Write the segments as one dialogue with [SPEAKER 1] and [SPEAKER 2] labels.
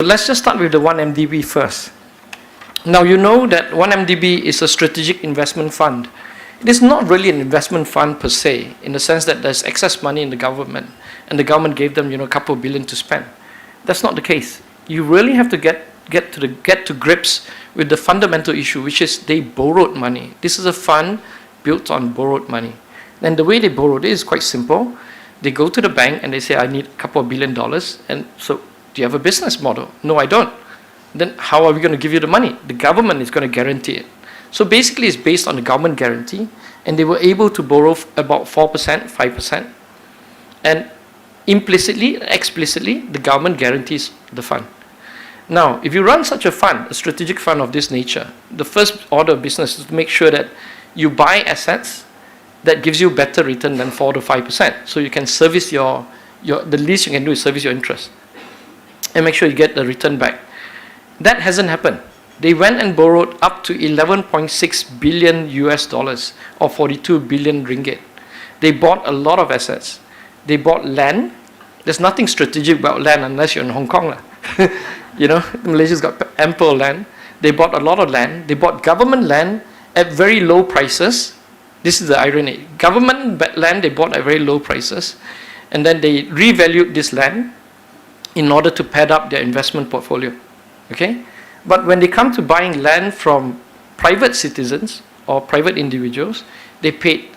[SPEAKER 1] Let's just start with the 1MDB first. Now you know that 1MDB is a strategic investment fund. It is not really an investment fund per se, in the sense that there's excess money in the government, and the government gave them, a couple of billion to spend. That's not the case. You really have to get to grips with the fundamental issue, which is they borrowed money. This is a fund built on borrowed money. And the way they borrowed it is quite simple. They go to the bank and they say, I need a couple of $1 billion. And so, do you have a business model? No, I don't. Then how are we going to give you the money? The government is going to guarantee it. So basically it's based on the government guarantee, and they were able to borrow about 4%, 5%. And implicitly, explicitly, the government guarantees the fund. Now, if you run such a fund, a strategic fund of this nature, the first order of business is to make sure that you buy assets that gives you better return than 4 to 5%. So you can service the least you can do is service your interest and make sure you get the return back. That hasn't happened. They went and borrowed up to 11.6 billion US dollars or 42 billion ringgit. They bought a lot of assets. They bought land. There's nothing strategic about land unless you're in Hong Kong. Malaysia's got ample land. They bought a lot of land. They bought government land at very low prices. This is the irony. Government land they bought at very low prices, and then they revalued this land in order to pad up their investment portfolio. Okay? But when they come to buying land from private citizens or private individuals, they paid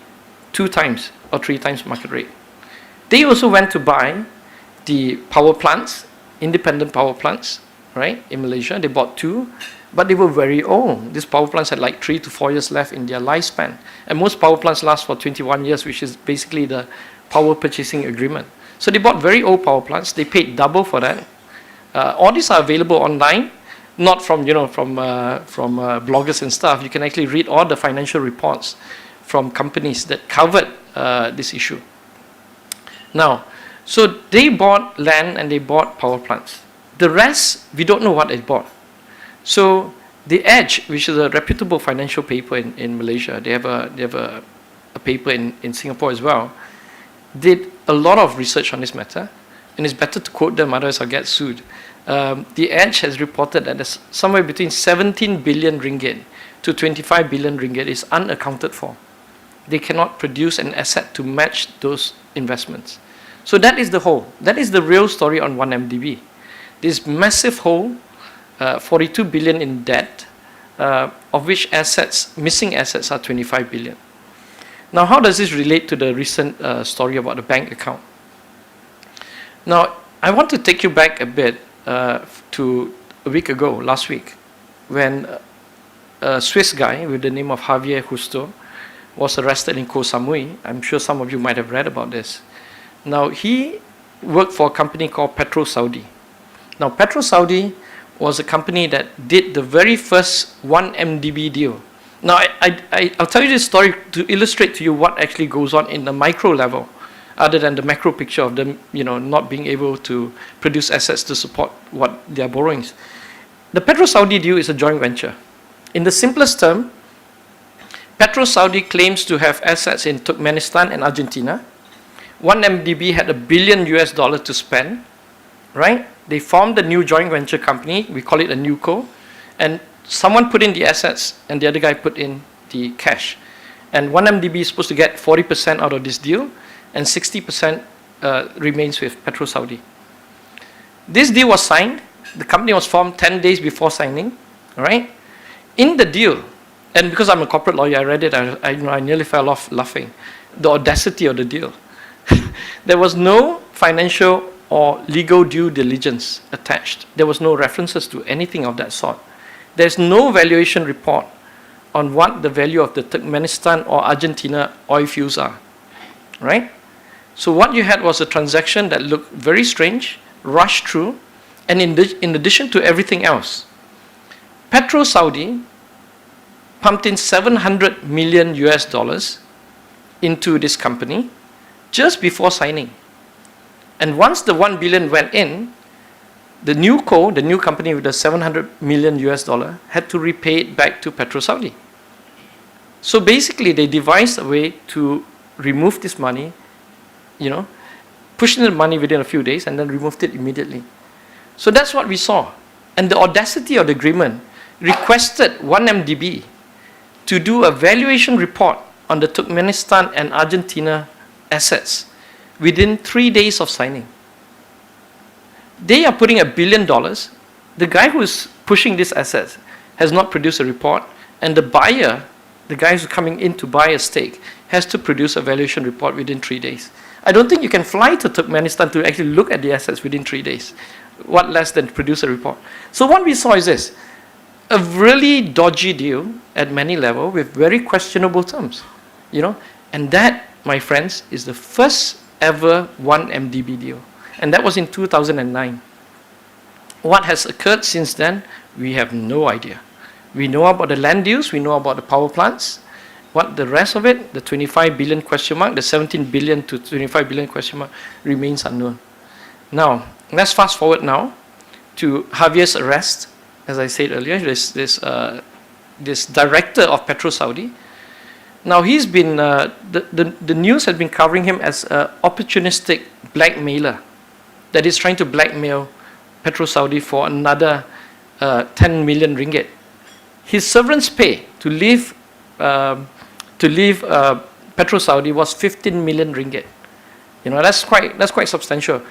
[SPEAKER 1] 2 times or 3 times market rate. They also went to buy the power plants, independent power plants, right, in Malaysia. They bought 2, but they were very old. These power plants had like 3 to 4 years left in their lifespan. And most power plants last for 21 years, which is basically the power purchasing agreement. So they bought very old power plants. They paid double for that. All these are available online, not from bloggers and stuff. You can actually read all the financial reports from companies that covered this issue. Now, so they bought land and they bought power plants. The rest, we don't know what they bought. So The Edge, which is a reputable financial paper in Malaysia, they have a paper in Singapore as well, did a lot of research on this matter, and it's better to quote them, otherwise I'll get sued. The Edge has reported that there's somewhere between 17 billion ringgit to 25 billion ringgit is unaccounted for. They cannot produce an asset to match those investments. So that is the whole. That is the real story on 1MDB. This massive hole, 42 billion in debt, of which missing assets are 25 billion. Now, how does this relate to the recent story about the bank account? Now, I want to take you back a bit to a week ago, last week, when a Swiss guy with the name of Javier Justo was arrested in Koh Samui. I'm sure some of you might have read about this. Now, he worked for a company called Petro Saudi. Now, Petro Saudi was a company that did the very first 1MDB deal. Now, I'll tell you this story to illustrate to you what actually goes on in the micro level, other than the macro picture of them, not being able to produce assets to support what their borrowings. The Petro Saudi deal is a joint venture. In the simplest term, Petro Saudi claims to have assets in Turkmenistan and Argentina. 1MDB had $1 billion to spend, right? They formed a new joint venture company. We call it a NewCo, and someone put in the assets, and the other guy put in the cash. And 1MDB is supposed to get 40% out of this deal, and 60% remains with Petro Saudi. This deal was signed. The company was formed 10 days before signing, all right? In the deal, and because I'm a corporate lawyer, I read it, I nearly fell off laughing. The audacity of the deal. There was no financial or legal due diligence attached. There was no references to anything of that sort. There's no valuation report on what the value of the Turkmenistan or Argentina oil fields are, right? So what you had was a transaction that looked very strange, rushed through, and in addition to everything else, Petro Saudi pumped in 700 million US dollars into this company just before signing. And once the 1 billion went in, the new company with the 700 million US dollar, had to repay it back to Petro Saudi. So basically, they devised a way to remove this money, push in the money within a few days, and then removed it immediately. So that's what we saw. And the audacity of the agreement requested 1MDB to do a valuation report on the Turkmenistan and Argentina assets within 3 days of signing. They are putting $1 billion. The guy who is pushing these assets has not produced a report, and the buyer, the guy who's coming in to buy a stake, has to produce a valuation report within 3 days. I don't think you can fly to Turkmenistan to actually look at the assets within 3 days. What less than produce a report? So what we saw is this: a really dodgy deal at many levels with very questionable terms, and that, my friends, is the first ever 1MDB deal, and that was in 2009. What has occurred since then, we have no idea. We know about the land deals, we know about the power plants. What the rest of it, the 25 billion question mark, the 17 billion to 25 billion question mark, remains unknown. Now, let's fast forward now to Javier's arrest. As I said earlier, this director of Petro Saudi. Now he's been, the news has been covering him as an opportunistic blackmailer that is trying to blackmail Petro Saudi for another 10 million ringgit. His severance pay to leave Petro Saudi was 15 million ringgit. That's quite substantial.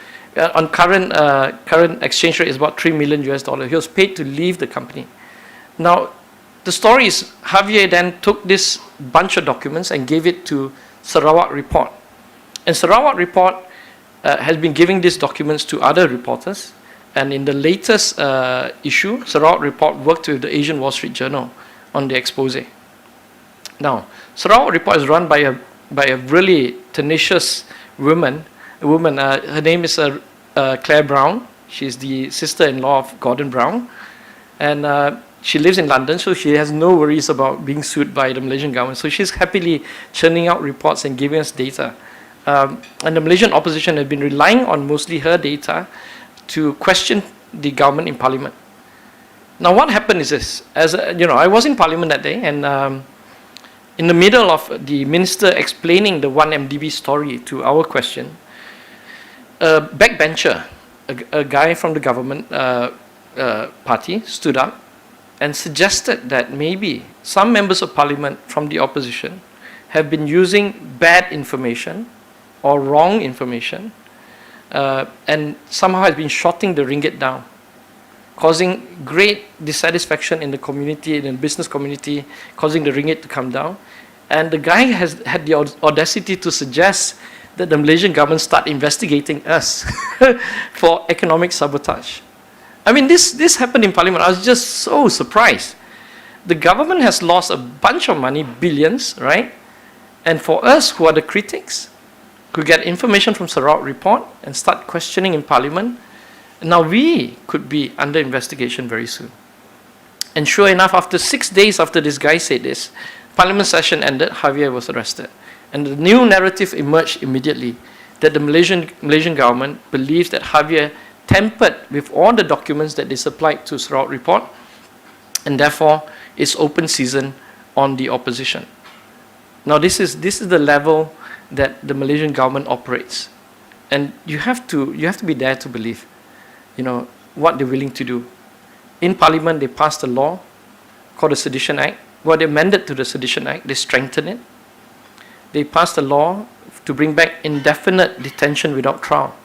[SPEAKER 1] On current exchange rate is about $3 million US. He was paid to leave the company. Now, the story is Javier then took this bunch of documents and gave it to Sarawak Report. And Sarawak Report has been giving these documents to other reporters. And in the latest issue, Sarawak Report worked with the Asian Wall Street Journal on the expose. Now, Sarawak Report is run by a really tenacious woman. Her name is Claire Brown. She's the sister-in-law of Gordon Brown. And she lives in London, so she has no worries about being sued by the Malaysian government. So she's happily churning out reports and giving us data. And the Malaysian opposition has been relying on mostly her data to question the government in Parliament. Now, what happened is this. I was in Parliament that day, and in the middle of the minister explaining the 1MDB story to our question, a backbencher, a guy from the government party, stood up and suggested that maybe some members of Parliament from the opposition have been using bad information or wrong information and somehow has been shorting the ringgit down, causing great dissatisfaction in the community, in the business community, causing the ringgit to come down. And the guy has had the audacity to suggest that the Malaysian government start investigating us for economic sabotage. I mean, this happened in Parliament. I was just so surprised. The government has lost a bunch of money, billions, right? And for us, who are the critics, who get information from Sarawak Report and start questioning in Parliament, now we could be under investigation very soon. And sure enough, after 6 days after this guy said this, Parliament session ended, Javier was arrested. And the new narrative emerged immediately that the Malaysian government believes that Javier tampered with all the documents that they supplied to Sarawak Report, and therefore it's open season on the opposition. Now this is the level that the Malaysian government operates, and you have to be there to believe, what they're willing to do. In Parliament, they passed a law called the Sedition Act. Well, they amended to the Sedition Act. They strengthened it. They passed a law to bring back indefinite detention without trial.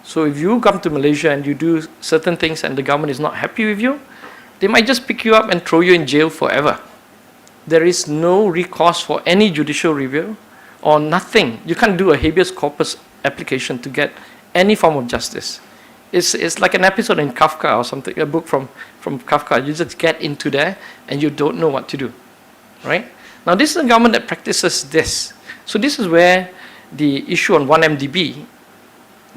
[SPEAKER 1] So if you come to Malaysia and you do certain things and the government is not happy with you, they might just pick you up and throw you in jail forever. There is no recourse for any judicial review or nothing. You can't do a habeas corpus application to get any form of justice. It's like an episode in Kafka or something, a book from Kafka. You just get into there and you don't know what to do, right? Now this is a government that practices this. So this is where the issue on 1MDB,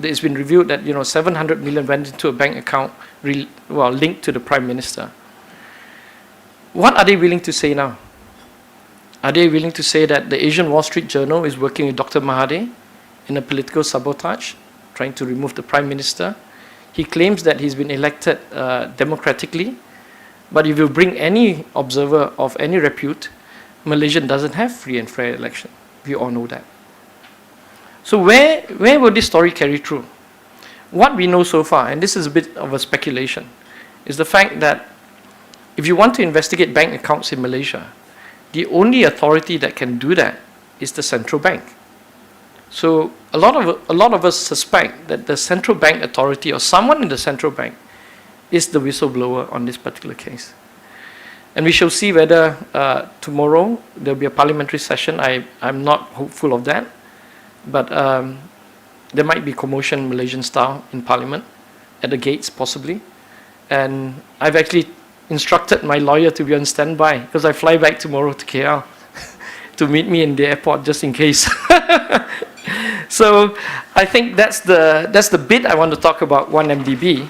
[SPEAKER 1] it's been revealed that 700 million went into a bank account linked to the Prime Minister. What are they willing to say now? Are they willing to say that the Asian Wall Street Journal is working with Dr. Mahathir in a political sabotage, trying to remove the Prime Minister? He claims that he's been elected democratically, but if you bring any observer of any repute, Malaysia doesn't have free and fair election. We all know that. So where will this story carry through? what we know so far, and this is a bit of a speculation, is the fact that if you want to investigate bank accounts in Malaysia, the only authority that can do that is the central bank. So a lot of us suspect that the central bank authority or someone in the central bank is the whistleblower on this particular case. And we shall see whether tomorrow there will be a parliamentary session. I'm not hopeful of that, but there might be commotion Malaysian style in parliament, at the gates possibly. And I've actually instructed my lawyer to be on standby because I fly back tomorrow to KL to meet me in the airport just in case. So I think that's the bit I want to talk about 1MDB.